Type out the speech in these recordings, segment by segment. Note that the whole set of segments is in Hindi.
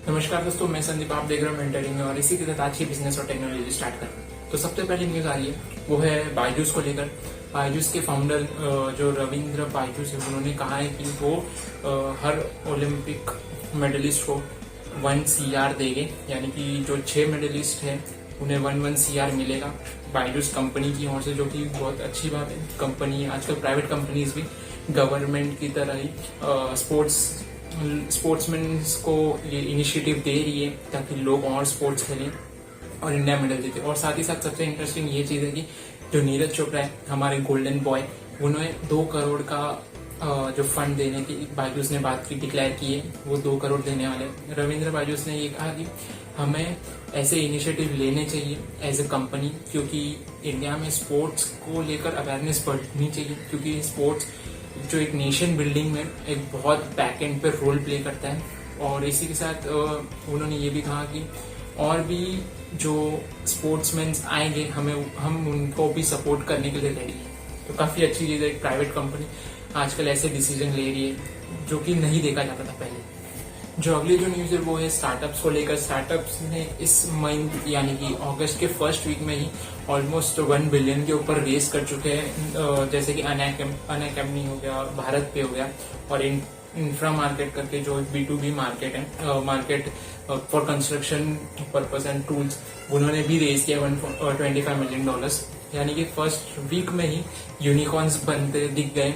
नमस्कार दोस्तों, मैं संदीप, आप देख रहे हो मेंटरिंग और इसी के साथ आज की बिजनेस और टेक्नोलॉजी स्टार्ट कर रहे हैं। तो सबसे पहले न्यूज आ रही है वो है बायजूस को लेकर। बायजूस के फाउंडर जो रविंद्र बायजूस है, उन्होंने कहा है कि वो हर ओलंपिक मेडलिस्ट को 1 CR देंगे, यानी कि जो 6 मेडलिस्ट हैं उन्हें 1 CR मिलेगा बायजूस कंपनी की ओर से, जो कि बहुत अच्छी बात है। कंपनी आजकल प्राइवेट कंपनीज भी गवर्नमेंट की तरह ही स्पोर्ट्समैन को ये इनिशिएटिव दे रही है ताकि लोग और स्पोर्ट्स खेलें और इंडिया मेडल जीते। और साथ ही साथ सबसे इंटरेस्टिंग ये चीज है कि जो नीरज चोपड़ा है, हमारे गोल्डन बॉय, उन्होंने 2 करोड़ का जो फंड देने की बायजूस ने बात की, डिक्लेयर की है, वो 2 करोड़ देने वाले। रविंद्र बायजूस ने ये कहा कि हमें ऐसे इनिशिएटिव लेने चाहिए एज ए कंपनी, क्योंकि इंडिया में स्पोर्ट्स को लेकर अवेयरनेस बढ़नी चाहिए, क्योंकि स्पोर्ट्स जो एक नेशन बिल्डिंग में एक बहुत बैक एंड पे रोल प्ले करता है। और इसी के साथ उन्होंने ये भी कहा कि और भी जो स्पोर्ट्समैन आएंगे हम उनको भी सपोर्ट करने के लिए रेडी है। तो काफी अच्छी चीज है, एक प्राइवेट कंपनी आजकल ऐसे डिसीजन ले रही है जो कि नहीं देखा जाता था पहले। जो अगली जो न्यूज है वो है स्टार्टअप्स को लेकर। स्टार्टअप्स ने इस मंथ यानी कि अगस्त के फर्स्ट वीक में ही ऑलमोस्ट 1 बिलियन के ऊपर रेस कर चुके हैं, जैसे कि अनअकैडमी हो गया, भारत पे हो गया, और इंफ्रा मार्केट करके जो B2B मार्केट है, market for construction purpose and tools, उन्होंने भी रेस किया $25 मिलियन। यानी कि फर्स्ट वीक में ही यूनिकॉर्न्स बनते दिख गए,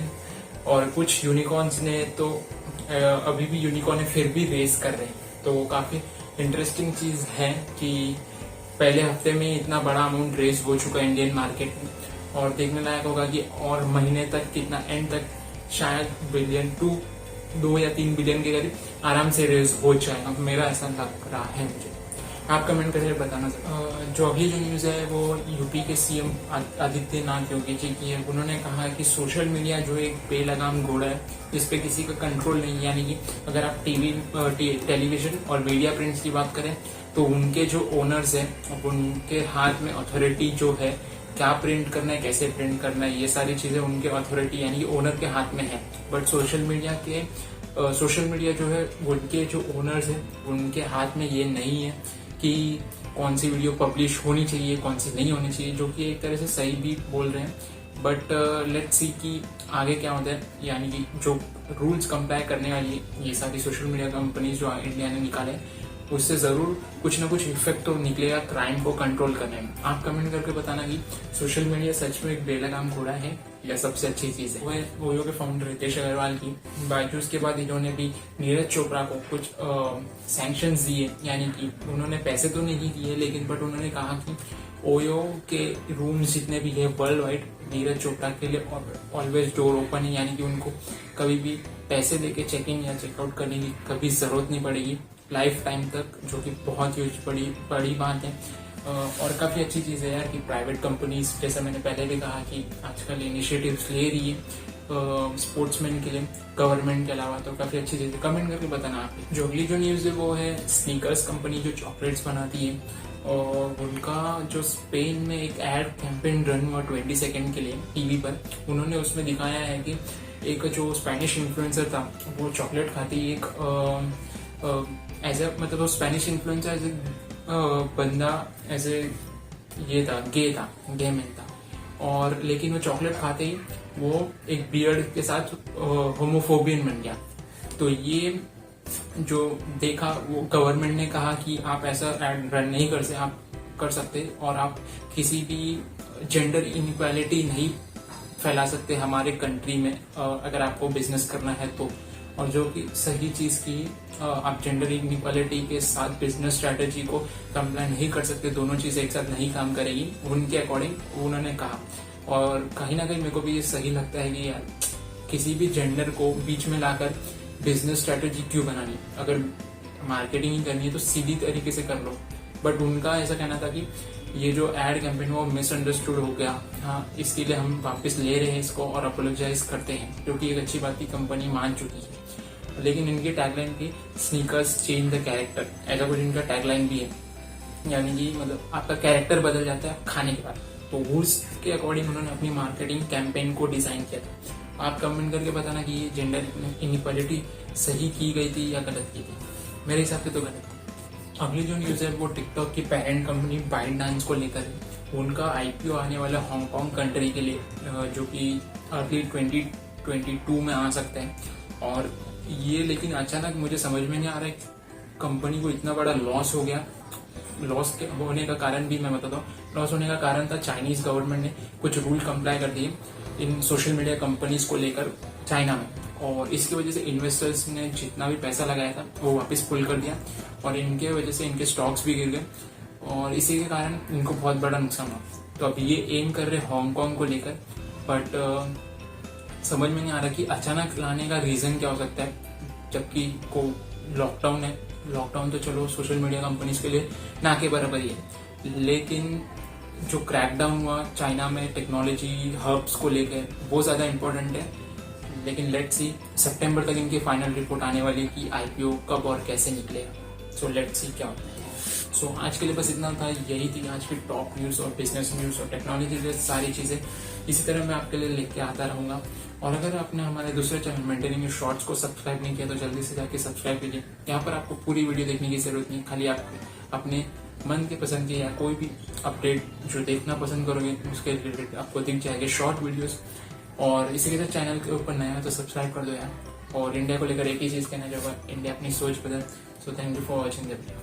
और कुछ यूनिकॉर्न्स ने तो अभी भी यूनिकॉर्न है फिर भी रेस कर रहे हैं। तो काफी इंटरेस्टिंग चीज है कि पहले हफ्ते में इतना बड़ा अमाउंट रेस हो चुका है इंडियन मार्केट में, और देखने लायक होगा कि और महीने तक कितना एंड तक शायद 2 या 3 बिलियन के करीब आराम से रेस हो जाएगा। मेरा ऐसा लग रहा है मुझे। आप कमेंट करके बताना सर। जो अगली जो न्यूज है वो यूपी के CM आदित्यनाथ योगी जी की है। उन्होंने कहा कि सोशल मीडिया जो एक बेलगाम घोड़ा है, जिस पे किसी का कंट्रोल नहीं है। यानी कि अगर आप टेलीविजन और मीडिया प्रिंट्स की बात करें तो उनके जो ओनर्स हैं, उनके हाथ में अथॉरिटी जो है, क्या प्रिंट करना है, कैसे प्रिंट करना है, ये सारी चीजें उनके अथॉरिटी यानी कि ओनर के हाथ में है। बट सोशल मीडिया जो है, उनके जो ओनर्स हैं उनके हाथ में ये नहीं है कि कौन सी वीडियो पब्लिश होनी चाहिए, कौन सी नहीं होनी चाहिए, जो कि एक तरह से सही भी बोल रहे हैं। बट लेट्स सी कि आगे क्या होता है। यानी कि जो रूल्स कंप्लाई करने वाली ये सारी सोशल मीडिया कंपनीज जो इंडिया ने निकाले, उससे जरूर कुछ ना कुछ इफेक्ट तो निकलेगा क्राइम को कंट्रोल करने में। आप कमेंट करके बताना कि सोशल मीडिया सच में एक बेलगाम घोड़ा है या सबसे अच्छी चीज है। वो ओयो के फाउंडर रितेश अग्रवाल की बायजूस के बाद इन्होंने भी नीरज चोपड़ा को कुछ सैंक्शंस दिए, यानी कि उन्होंने पैसे तो नहीं दिए, लेकिन बट उन्होंने कहा कि ओयो के रूम्स जितने भी है वर्ल्ड वाइड, नीरज चोपड़ा के लिए ऑलवेज डोर ओपन है। यानी कि उनको कभी भी पैसे देके चेक इन या चेकआउट करने की कभी जरूरत नहीं पड़ेगी लाइफ टाइम तक, जो कि बहुत ही बड़ी बात है। और काफी अच्छी चीज है यार कि प्राइवेट कंपनीज, जैसा मैंने पहले भी कहा, कि आजकल इनिशिएटिव्स ले रही है स्पोर्ट्समैन के लिए गवर्नमेंट के अलावा। तो काफी अच्छी चीज है। कमेंट करके बताना आप। जो अगली जो न्यूज है वो है स्नीकर्स कंपनी जो चॉकलेट्स बनाती है, और उनका जो स्पेन में एक एड कैंपेन रन हुआ 20 सेकेंड के लिए टीवी पर। उन्होंने उसमें दिखाया है कि एक जो स्पेनिश इन्फ्लुएंसर था वो चॉकलेट खाती एक मतलब वो स्पेनिश इन्फ्लुएंसर एज ए बंदा, एज ए ये था, गे मैन था, और लेकिन वो चॉकलेट खाते ही वो एक बियर्ड के साथ होमोफोबियन बन गया। तो ये जो देखा, वो गवर्नमेंट ने कहा कि आप ऐसा रन नहीं कर सकते, और आप किसी भी जेंडर इनइक्वालिटी नहीं फैला सकते हमारे कंट्री में अगर आपको बिजनेस करना है तो। और जो कि सही चीज की, आप जेंडर इनइक्वालिटी के साथ बिजनेस स्ट्रेटेजी को कंप्लाई नहीं कर सकते, दोनों चीजें एक साथ नहीं काम करेगी उनके अकॉर्डिंग उन्होंने कहा। और कहीं ना कहीं मेरे को भी ये सही लगता है कि यार किसी भी जेंडर को बीच में लाकर बिजनेस स्ट्रेटेजी क्यों बनानी। अगर मार्केटिंग ही करनी है तो सीधी तरीके से कर लो। बट उनका ऐसा कहना था कि ये जो एड कैंपेन वो मिसअंडरस्टूड हो गया, हाँ, इसके लिए हम वापस ले रहे हैं इसको और अपोलोजाइज करते हैं, क्योंकि एक अच्छी बात की कंपनी मान चुकी है। लेकिन इनकी टैगलाइन थी स्नीकर्स चेंज द कैरेक्टर, ऐसा कुछ इनका टैगलाइन भी है। यानी कि मतलब आपका कैरेक्टर बदल जाता है खाने के बाद। तो उसके अकॉर्डिंग उन्होंने अपनी मार्केटिंग कैंपेन को डिजाइन किया था। आप कमेंट करके बताना कि ये जेंडर इनइक्वालिटी सही की गई थी या गलत की थी। मेरे हिसाब से तो गलत। अगली जो न्यूज है वो टिकटॉक की पेरेंट कंपनी बाइटडांस को लेकर है। उनका आईपीओ आने वाला हांगकांग कंट्री के लिए, जो कि अर्ली 2022 में आ सकता है। और ये लेकिन अचानक मुझे समझ में नहीं आ रहा है कंपनी को इतना बड़ा लॉस हो गया। लॉस होने का कारण भी मैं बताता हूँ। लॉस होने का कारण था चाइनीज गवर्नमेंट ने कुछ रूल कंप्लाई कर दिए इन सोशल मीडिया कंपनीज को लेकर चाइना में, और इसकी वजह से इन्वेस्टर्स ने जितना भी पैसा लगाया था वो वापस पुल कर दिया, और इनके वजह से इनके स्टॉक्स भी गिर गए, और इसी के कारण इनको बहुत बड़ा नुकसान हुआ। तो अब ये एम कर रहे हांगकांग को लेकर, बट समझ में नहीं आ रहा कि अचानक लाने का रीजन क्या हो सकता है, जबकि को लॉकडाउन है। लॉकडाउन तो चलो सोशल मीडिया कंपनीज के लिए ना के बराबर ही है, लेकिन जो क्रैकडाउन हुआ चाइना में टेक्नोलॉजी हब्स को लेकर वो ज्यादा इंपॉर्टेंट है। लेकिन लेट्स सी, सितंबर तक इनकी फाइनल रिपोर्ट आने वाली है कि आईपीओ कब और कैसे निकलेगा। सो लेट्स सी क्या होता है। सो आज के लिए बस इतना था, यही थी आज की टॉप न्यूज और बिजनेस न्यूज और टेक्नोलॉजी रिलेटेड सारी चीजें। इसी तरह मैं आपके लिए लेके आता रहूंगा। और अगर आपने हमारे दूसरे चैनल मेंटेनिंग शॉर्ट्स को सब्सक्राइब नहीं किया तो जल्दी से जाके सब्सक्राइब कीजिए। यहाँ पर आपको पूरी वीडियो देखने की जरूरत नहीं, खाली आप अपने मन के पसंद के या कोई भी अपडेट जो देखना पसंद करोगे उसके रिलेटेड आपको दिख जाएंगे शॉर्ट वीडियोस। और इसी के साथ चैनल के ऊपर नया है तो सब्सक्राइब कर दो यार। और इंडिया को लेकर एक ही चीज कहना चाहूंगा, इंडिया अपनी सोच बदल। So thank you for watching the video.